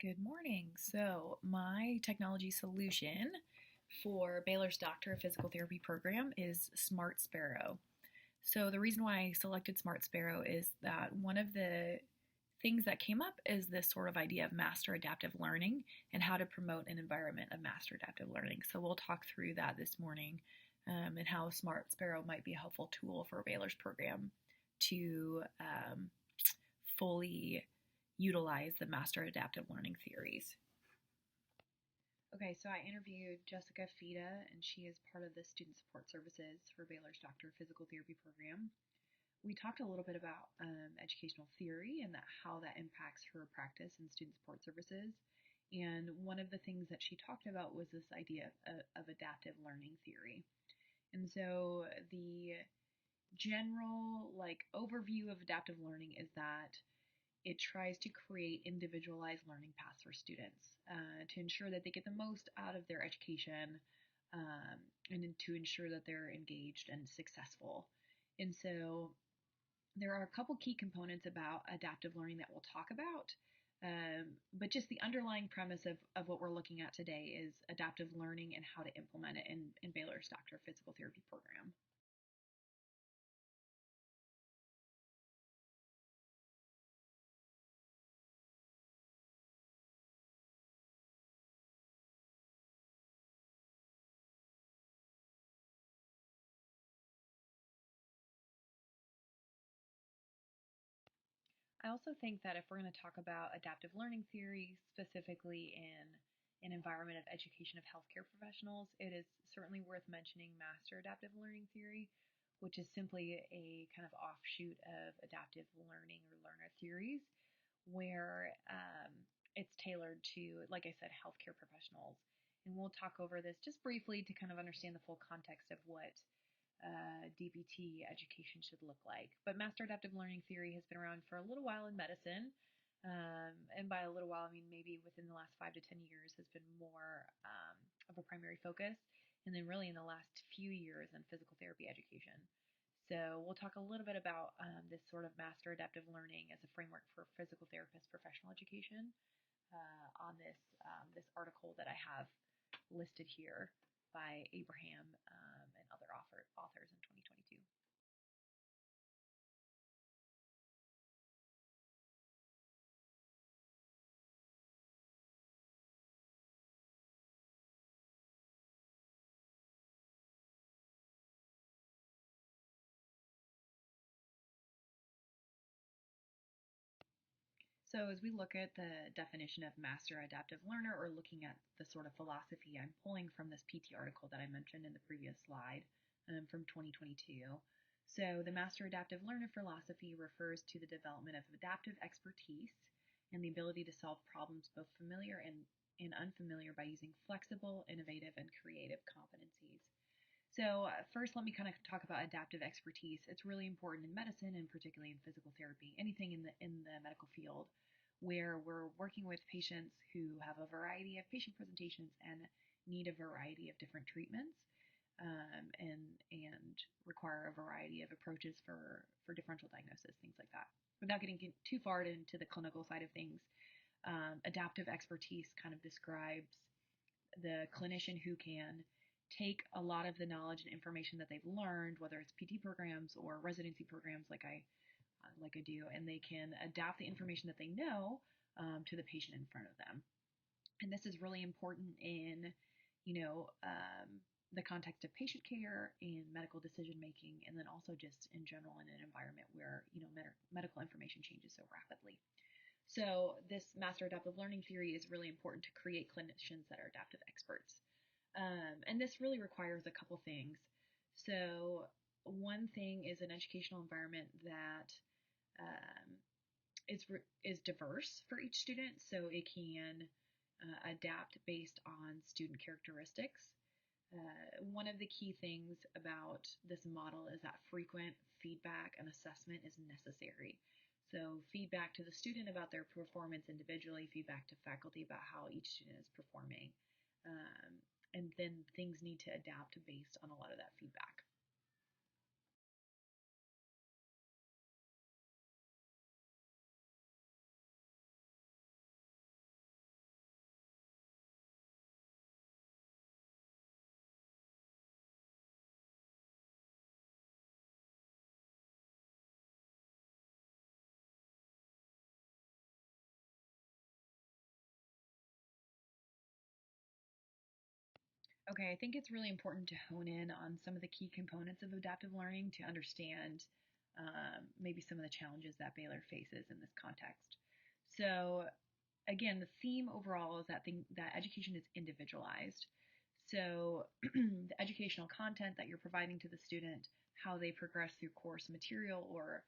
Good morning. So, my technology solution for Baylor's Doctor of Physical Therapy program is Smart Sparrow. So, the reason why I selected Smart Sparrow is that one of the things that came up is this sort of idea of master adaptive learning and how to promote an environment of master adaptive learning. So, we'll talk through that this morning and how Smart Sparrow might be a helpful tool for Baylor's program to fully utilize the master adaptive learning theories. Okay, so I interviewed Jessica Fita, and she is part of the Student Support Services for Baylor's Doctor of Physical Therapy program. We talked a little bit about educational theory and how that impacts her practice in student support services. And one of the things that she talked about was this idea of adaptive learning theory. And so the general overview of adaptive learning is that it tries to create individualized learning paths for students to ensure that they get the most out of their education and to ensure that they're engaged and successful. And so there are a couple key components about adaptive learning that we'll talk about. But just the underlying premise of what we're looking at today is adaptive learning and how to implement it in Baylor's Doctor of Physical Therapy program. I also think that if we're going to talk about adaptive learning theory, specifically in an environment of education of healthcare professionals, it is certainly worth mentioning master adaptive learning theory, which is simply a kind of offshoot of adaptive learning or learner theories, where it's tailored to, like I said, healthcare professionals. And we'll talk over this just briefly to kind of understand the full context of what DPT education should look like. But master adaptive learning theory has been around for a little while in medicine. And by a little while, I mean maybe within the last 5 to 10 years has been more of a primary focus. And then really in the last few years in physical therapy education. So we'll talk a little bit about this sort of master adaptive learning as a framework for physical therapist professional education on this article that I have listed here by Abraham and other authors in 2022. So as we look at the definition of master adaptive learner, or looking at the sort of philosophy I'm pulling from this PT article that I mentioned in the previous slide from 2022. So the master adaptive learner philosophy refers to the development of adaptive expertise and the ability to solve problems both familiar and unfamiliar by using flexible, innovative, and creative competencies. So first, let me kind of talk about adaptive expertise. It's really important in medicine and particularly in physical therapy, anything in the medical field where we're working with patients who have a variety of patient presentations and need a variety of different treatments and require a variety of approaches for differential diagnosis, things like that. Without getting too far into the clinical side of things, adaptive expertise kind of describes the clinician who can take a lot of the knowledge and information that they've learned, whether it's PT programs or residency programs like I do, and they can adapt the information that they know to the patient in front of them. And this is really important in, the context of patient care and medical decision making, and then also just in general in an environment where medical information changes so rapidly. So this master adaptive learning theory is really important to create clinicians that are adaptive experts. And this really requires a couple things. So one thing is an educational environment that um, is diverse for each student, so it can adapt based on student characteristics. One of the key things about this model is that frequent feedback and assessment is necessary. So feedback to the student about their performance individually, feedback to faculty about how each student is performing. And then things need to adapt based on a lot of that feedback. Okay, I think it's really important to hone in on some of the key components of adaptive learning to understand maybe some of the challenges that Baylor faces in this context. So, again, the theme overall is that education is individualized. So, the educational content that you're providing to the student, how they progress through course material or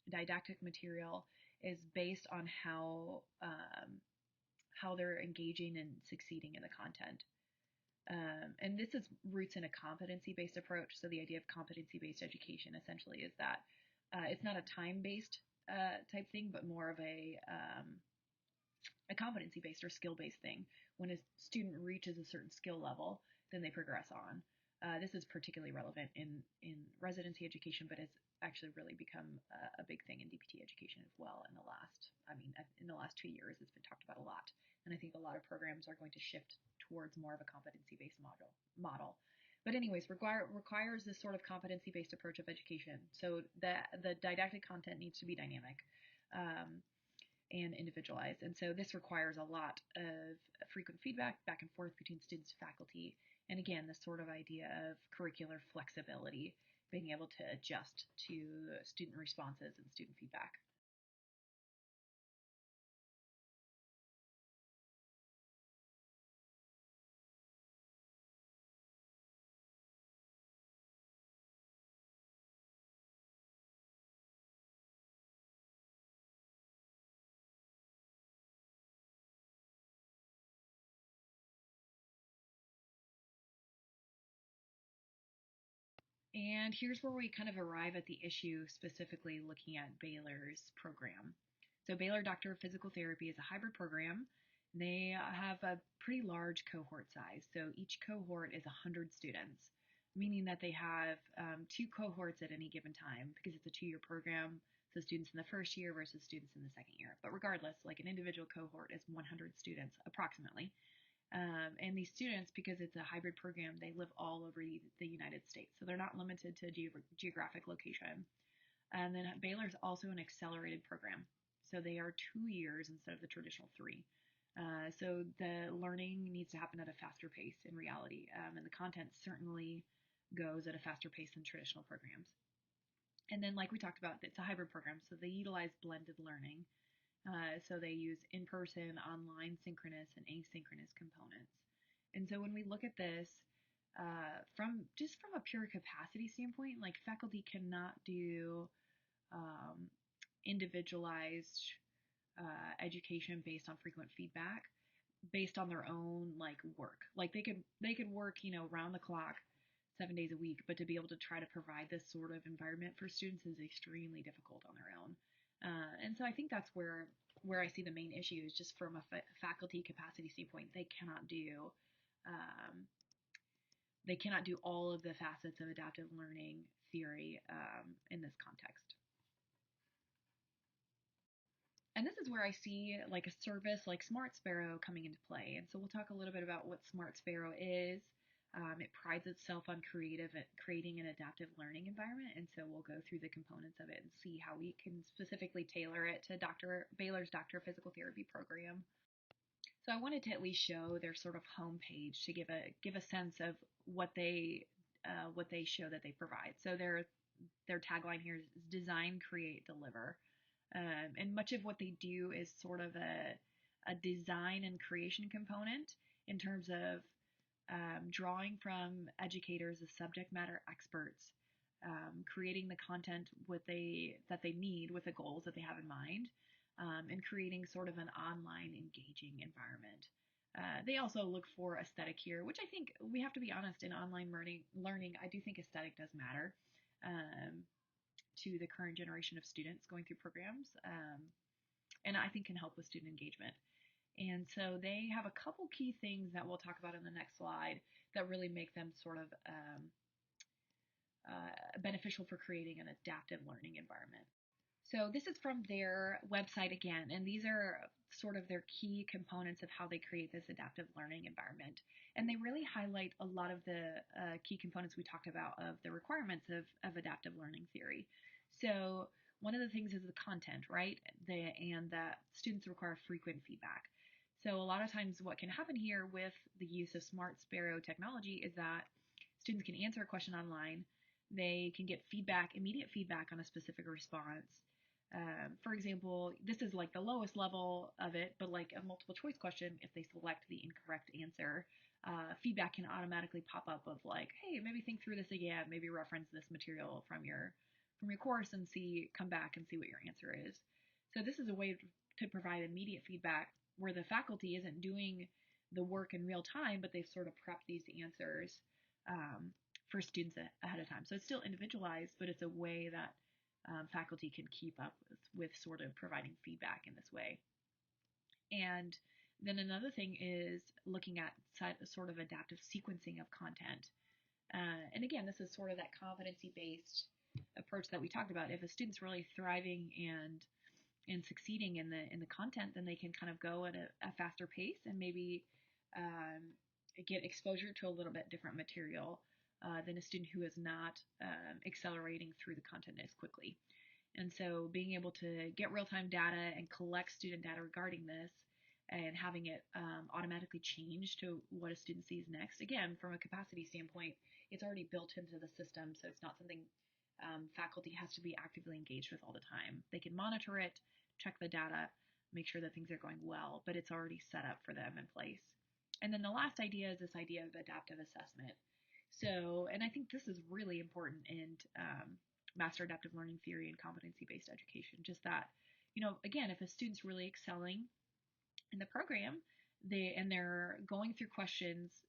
didactic material, is based on how they're engaging and succeeding in the content. And this is roots in a competency-based approach. So the idea of competency-based education essentially is that it's not a time-based type thing, but more of a competency-based or skill-based thing. When a student reaches a certain skill level, then they progress on. This is particularly relevant in residency education, but has actually really become a big thing in DPT education as well in the last 2 years, it's been talked about a lot. And I think a lot of programs are going to shift towards more of a competency-based model. But anyways, requires this sort of competency-based approach of education. So the didactic content needs to be dynamic. And individualized. And so this requires a lot of frequent feedback back and forth between students and faculty. And again, this sort of idea of curricular flexibility, being able to adjust to student responses and student feedback. And here's where we kind of arrive at the issue, specifically looking at Baylor's program. So, Baylor Doctor of Physical Therapy is a hybrid program. They have a pretty large cohort size. So, each cohort is 100 students, meaning that they have two cohorts at any given time because it's a 2 year program. So, students in the first year versus students in the second year. But regardless, like an individual cohort is 100 students approximately. And these students, because it's a hybrid program, they live all over the United States. So they're not limited to geographic location. And then Baylor's also an accelerated program. So they are 2 years instead of the traditional three. So the learning needs to happen at a faster pace in reality. And the content certainly goes at a faster pace than traditional programs. And then, like we talked about, it's a hybrid program. So they utilize blended learning. So they use in person, online, synchronous, and asynchronous components. And so when we look at this, from a pure capacity standpoint, like faculty cannot do um, individualized education based on frequent feedback, based on their own like work. Like they could work round the clock, 7 days a week, but to be able to try to provide this sort of environment for students is extremely difficult on their own. And so I think that's where I see the main issue is just from a faculty capacity standpoint. Um, they cannot do all of the facets of adaptive learning theory in this context. And this is where I see like a service like Smart Sparrow coming into play. And so we'll talk a little bit about what Smart Sparrow is. It prides itself on creating an adaptive learning environment, and so we'll go through the components of it and see how we can specifically tailor it to Dr. Baylor's Doctor of Physical Therapy program. So I wanted to at least show their sort of homepage to give a sense of what they show that they provide. So their tagline here is design, create, deliver. And much of what they do is sort of a design and creation component in terms of drawing from educators as subject matter experts, creating the content that they need with the goals that they have in mind, and creating sort of an online engaging environment. They also look for aesthetic here, which I think we have to be honest in online learning. I do think aesthetic does matter to the current generation of students going through programs, and I think can help with student engagement. And so they have a couple key things that we'll talk about in the next slide that really make them sort of beneficial for creating an adaptive learning environment. So this is from their website again, and these are sort of their key components of how they create this adaptive learning environment. And they really highlight a lot of the key components we talked about of the requirements of adaptive learning theory. So one of the things is the content, right? And that students require frequent feedback. So a lot of times what can happen here with the use of Smart Sparrow technology is that students can answer a question online. They can get feedback, immediate feedback on a specific response. For example, this is like the lowest level of it, but like a multiple choice question, if they select the incorrect answer, feedback can automatically pop up of like, hey, maybe think through this again, maybe reference this material from your course and come back and see what your answer is. So this is a way to provide immediate feedback where the faculty isn't doing the work in real time, but they've sort of prepped these answers for students ahead of time. So it's still individualized, but it's a way that faculty can keep up with sort of providing feedback in this way. And then another thing is looking at sort of adaptive sequencing of content. And again, this is sort of that competency-based approach that we talked about. If a student's really thriving and succeeding in the content, then they can kind of go at a faster pace and maybe get exposure to a little bit different material than a student who is not accelerating through the content as quickly. And so being able to get real-time data and collect student data regarding this and having it automatically change to what a student sees next. Again, from a capacity standpoint, it's already built into the system, so it's not something faculty has to be actively engaged with all the time. They can monitor it, check the data, make sure that things are going well, but it's already set up for them in place. And then the last idea is this idea of adaptive assessment. So, and I think this is really important in master adaptive learning theory and competency-based education, just that, again, if a student's really excelling in the program, they're going through questions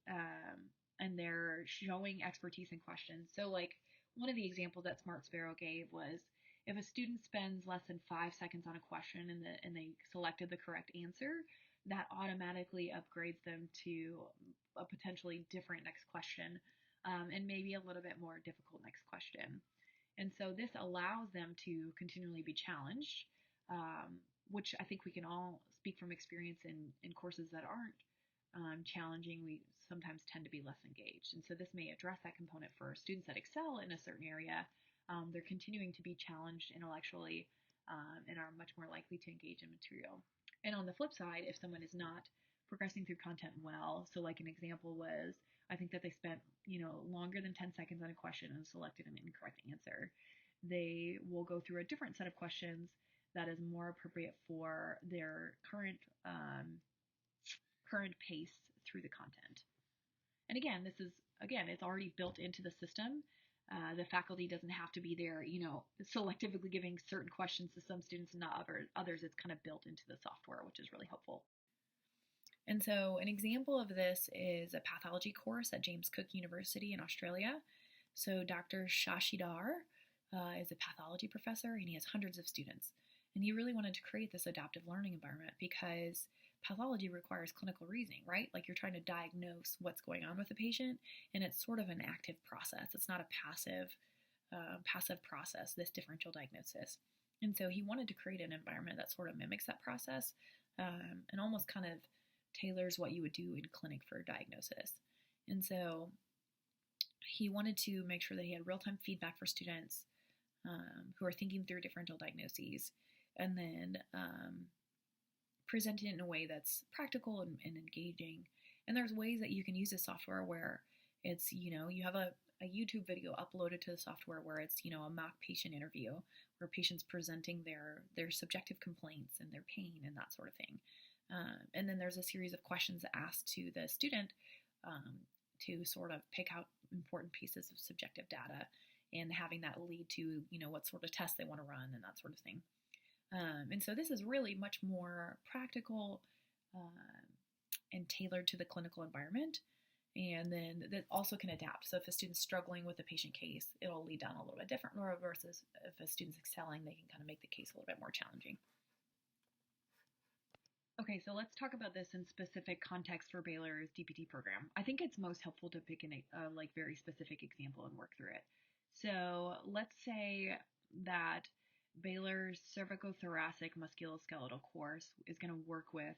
and they're showing expertise in questions. So like one of the examples that Smart Sparrow gave was if a student spends less than 5 seconds on a question and they selected the correct answer, that automatically upgrades them to a potentially different next question and maybe a little bit more difficult next question. And so this allows them to continually be challenged, which I think we can all speak from experience in courses that aren't challenging. We sometimes tend to be less engaged. And so this may address that component for students that excel in a certain area. They're continuing to be challenged intellectually and are much more likely to engage in material. And on the flip side, if someone is not progressing through content well, so like an example was, I think that they spent, longer than 10 seconds on a question and selected an incorrect answer, they will go through a different set of questions that is more appropriate for their current pace through the content. And again, it's already built into the system. The faculty doesn't have to be there, selectively giving certain questions to some students and not others. It's kind of built into the software, which is really helpful. And so an example of this is a pathology course at James Cook University in Australia. So Dr. Shashidhar is a pathology professor and he has hundreds of students. And he really wanted to create this adaptive learning environment because pathology requires clinical reasoning, right? Like you're trying to diagnose what's going on with the patient, and it's sort of an active process. It's not a passive process, this differential diagnosis. And so he wanted to create an environment that sort of mimics that process and almost kind of tailors what you would do in clinic for diagnosis. And so he wanted to make sure that he had real-time feedback for students who are thinking through differential diagnoses, and then present it in a way that's practical and engaging. And there's ways that you can use this software where it's, you have a YouTube video uploaded to the software where it's, a mock patient interview where patients presenting their subjective complaints and their pain and that sort of thing. And then there's a series of questions asked to the student to sort of pick out important pieces of subjective data and having that lead to, what sort of tests they want to run and that sort of thing. And so this is really much more practical and tailored to the clinical environment. And then that also can adapt. So if a student's struggling with a patient case, it'll lead down a little bit different road versus if a student's excelling, they can kind of make the case a little bit more challenging. Okay, so let's talk about this in specific context for Baylor's DPT program. I think it's most helpful to pick a very specific example and work through it. So let's say that Baylor's cervicothoracic musculoskeletal course is going to work with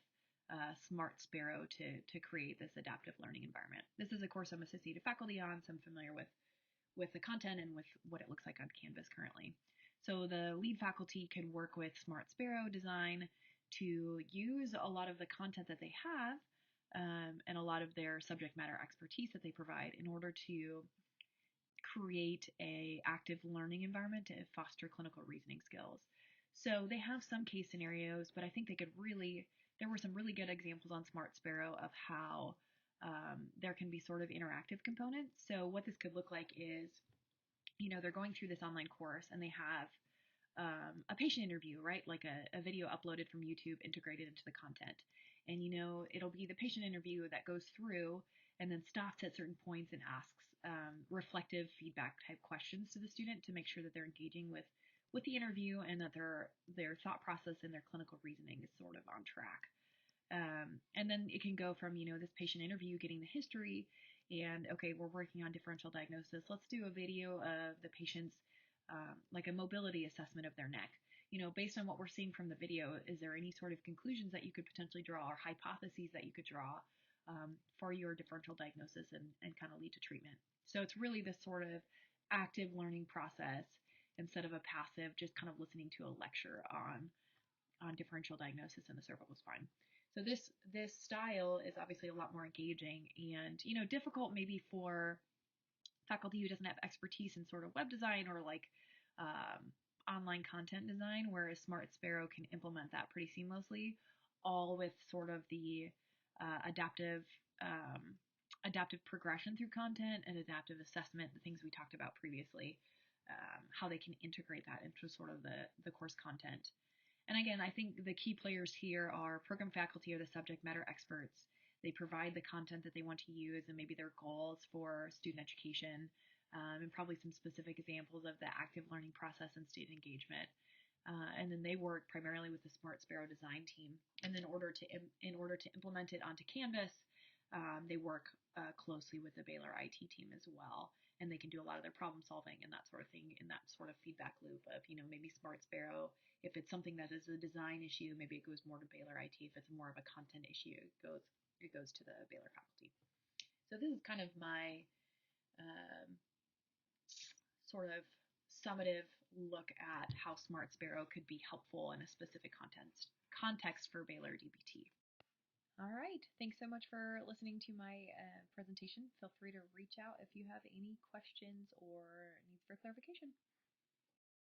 Smart Sparrow to create this adaptive learning environment. This is a course I'm associated faculty on, so I'm familiar with the content and with what it looks like on Canvas currently. So the lead faculty can work with Smart Sparrow design to use a lot of the content that they have and a lot of their subject matter expertise that they provide in order to create a active learning environment to foster clinical reasoning skills. So they have some case scenarios, but I think they could really, there were some really good examples on Smart Sparrow of how there can be sort of interactive components. So what this could look like is, they're going through this online course and they have a patient interview, right? Like a video uploaded from YouTube integrated into the content. And, it'll be the patient interview that goes through and then stops at certain points and asks reflective feedback type questions to the student to make sure that they're engaging with the interview and that their thought process and their clinical reasoning is sort of on track. And then it can go from, this patient interview, getting the history, and okay, we're working on differential diagnosis. Let's do a video of the patient's, like a mobility assessment of their neck. Based on what we're seeing from the video, is there any sort of conclusions that you could potentially draw or hypotheses that you could draw for your differential diagnosis and kind of lead to treatment? So it's really this sort of active learning process instead of a passive, just kind of listening to a lecture on differential diagnosis in the cervical spine. So this style is obviously a lot more engaging and difficult maybe for faculty who doesn't have expertise in sort of web design or like online content design, whereas Smart Sparrow can implement that pretty seamlessly, all with sort of the adaptive progression through content and adaptive assessment, the things we talked about previously, how they can integrate that into sort of the course content. And again, I think the key players here are program faculty or the subject matter experts. They provide the content that they want to use and maybe their goals for student education, and probably some specific examples of the active learning process and student engagement. And then they work primarily with the Smart Sparrow design team. And then in order to implement it onto Canvas, they work closely with the Baylor IT team as well. And they can do a lot of their problem solving and that sort of thing in that sort of feedback loop of, maybe Smart Sparrow. If it's something that is a design issue, maybe it goes more to Baylor IT. If it's more of a content issue, it goes to the Baylor faculty. So this is kind of my sort of summative look at how Smart Sparrow could be helpful in a specific context for Baylor DBT. All right. Thanks so much for listening to my presentation. Feel free to reach out if you have any questions or needs for clarification.